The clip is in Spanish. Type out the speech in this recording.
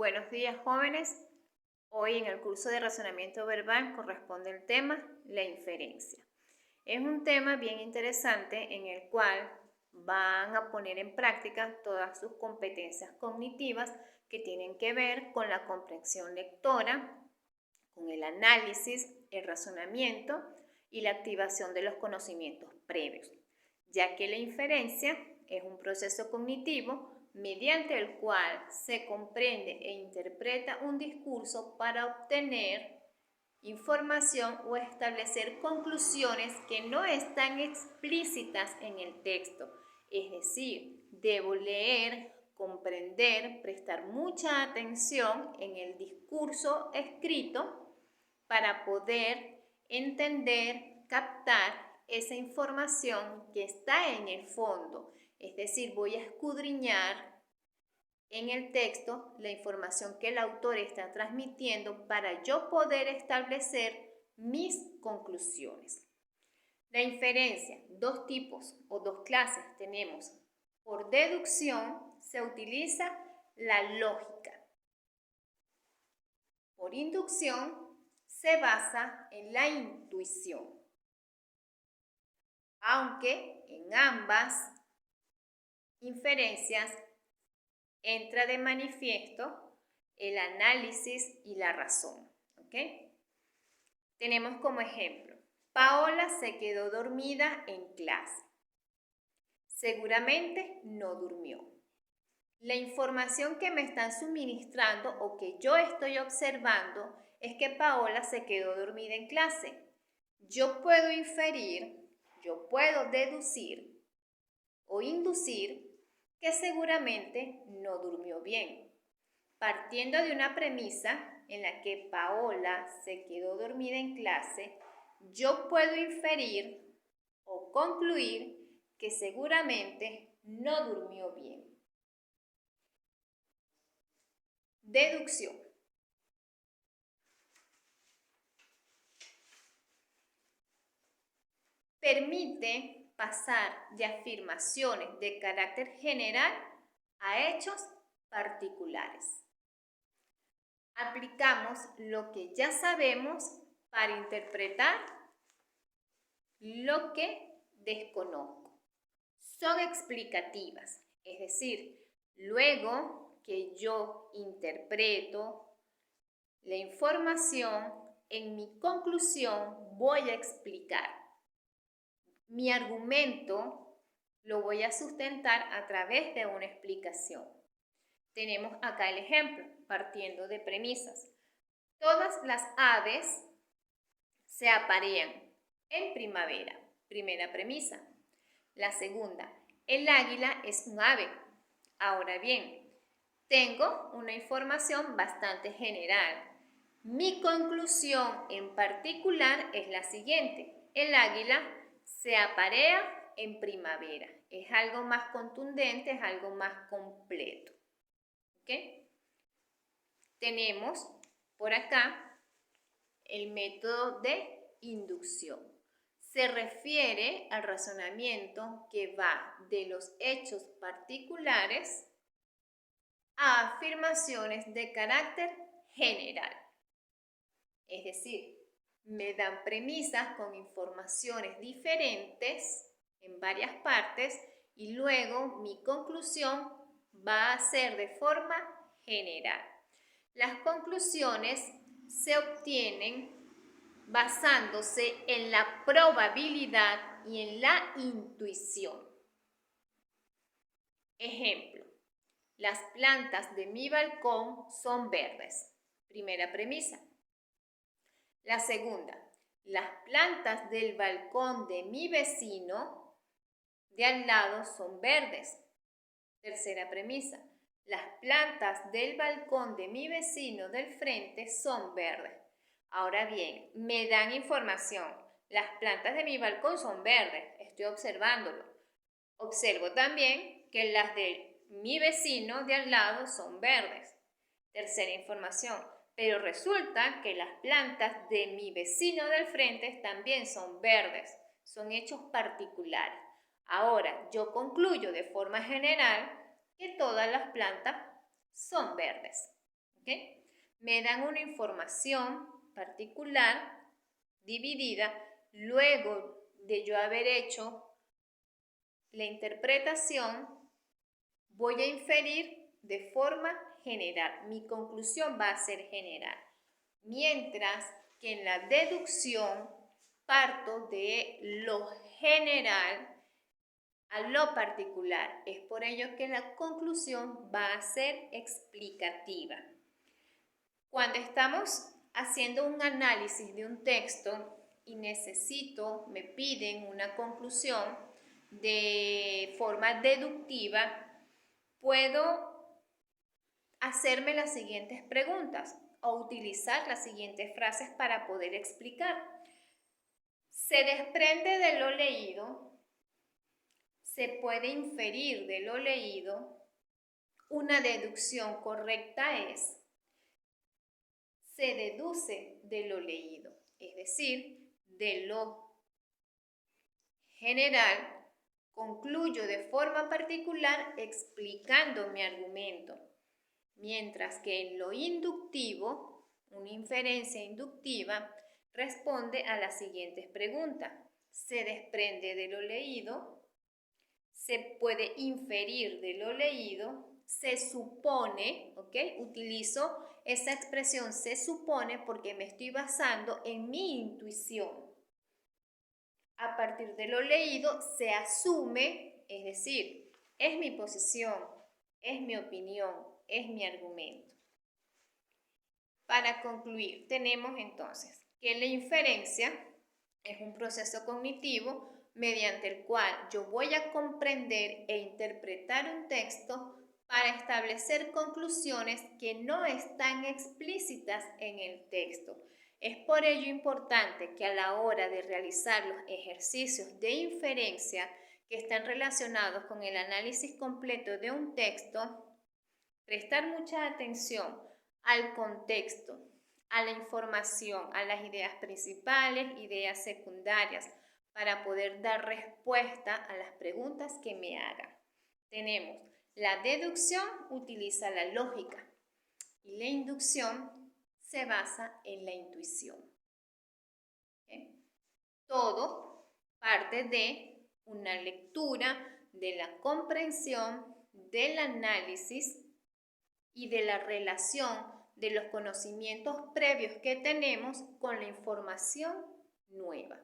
Buenos días, jóvenes. Hoy en el curso de razonamiento verbal corresponde el tema la inferencia. Es un tema bien interesante en el cual van a poner en práctica todas sus competencias cognitivas que tienen que ver con la comprensión lectora, con el análisis, el razonamiento y la activación de los conocimientos previos, ya que la inferencia es un proceso cognitivo mediante el cual se comprende e interpreta un discurso para obtener información o establecer conclusiones que no están explícitas en el texto. Es decir, debo leer, comprender, prestar mucha atención en el discurso escrito para poder entender, captar esa información que está en el fondo. Es decir, voy a escudriñar en el texto la información que el autor está transmitiendo para yo poder establecer mis conclusiones. La inferencia, dos tipos o dos clases tenemos. Por deducción se utiliza la lógica. Por inducción se basa en la intuición. Aunque en ambas inferencias entra de manifiesto el análisis y la razón. ¿Okay? Tenemos como ejemplo, Paola se quedó dormida en clase. Seguramente no durmió. La información que me están suministrando o que yo estoy observando es que Paola se quedó dormida en clase. Yo puedo inferir, yo puedo deducir o inducir que seguramente no durmió bien. Partiendo de una premisa en la que Paola se quedó dormida en clase, yo puedo inferir o concluir que seguramente no durmió bien. Deducción. Permite pasar de afirmaciones de carácter general a hechos particulares. Aplicamos lo que ya sabemos para interpretar lo que desconozco. Son explicativas, es decir, luego que yo interpreto la información, en mi conclusión voy a explicar. Mi argumento lo voy a sustentar a través de una explicación. Tenemos acá el ejemplo, partiendo de premisas. Todas las aves se aparean en primavera. Primera premisa. La segunda, el águila es un ave. Ahora bien, tengo una información bastante general. Mi conclusión en particular es la siguiente. El águila se aparea en primavera. Es algo más contundente, es algo más completo. ¿Okay? Tenemos por acá el método de inducción. Se refiere al razonamiento que va de los hechos particulares a afirmaciones de carácter general. Es decir, me dan premisas con informaciones diferentes en varias partes y luego mi conclusión va a ser de forma general. Las conclusiones se obtienen basándose en la probabilidad y en la intuición. Ejemplo, las plantas de mi balcón son verdes. Primera premisa. La segunda, las plantas del balcón de mi vecino de al lado son verdes. Tercera premisa, las plantas del balcón de mi vecino del frente son verdes. Ahora bien, me dan información. Las plantas de mi balcón son verdes, estoy observándolo. Observo también que las de mi vecino de al lado son verdes. Tercera información. Pero resulta que las plantas de mi vecino del frente también son verdes, son hechos particulares. Ahora, yo concluyo de forma general que todas las plantas son verdes. ¿ok? Me dan una información particular, dividida, luego de yo haber hecho la interpretación, voy a inferir de forma general. Mi conclusión va a ser general. Mientras que en la deducción parto de lo general a lo particular. Es por ello que la conclusión va a ser explicativa. Cuando estamos haciendo un análisis de un texto y me piden una conclusión de forma deductiva, puedo hacerme las siguientes preguntas o utilizar las siguientes frases para poder explicar. Se desprende de lo leído, se puede inferir de lo leído, una deducción correcta es, se deduce de lo leído, es decir, de lo general, concluyo de forma particular explicando mi argumento, mientras que en lo inductivo, una inferencia inductiva, responde a las siguientes preguntas. Se desprende de lo leído, se puede inferir de lo leído, se supone, ¿ok? Utilizo esa expresión se supone porque me estoy basando en mi intuición. A partir de lo leído se asume, es decir, es mi posición, es mi opinión, es mi argumento. Para concluir, tenemos entonces que la inferencia es un proceso cognitivo mediante el cual yo voy a comprender e interpretar un texto para establecer conclusiones que no están explícitas en el texto. Es por ello importante que a la hora de realizar los ejercicios de inferencia que están relacionados con el análisis completo de un texto, prestar mucha atención al contexto, a la información, a las ideas principales, ideas secundarias, para poder dar respuesta a las preguntas que me hagan. Tenemos la deducción, utiliza la lógica, y la inducción se basa en la intuición. ¿Okay? Todo parte de una lectura, de la comprensión, del análisis y de la relación de los conocimientos previos que tenemos con la información nueva.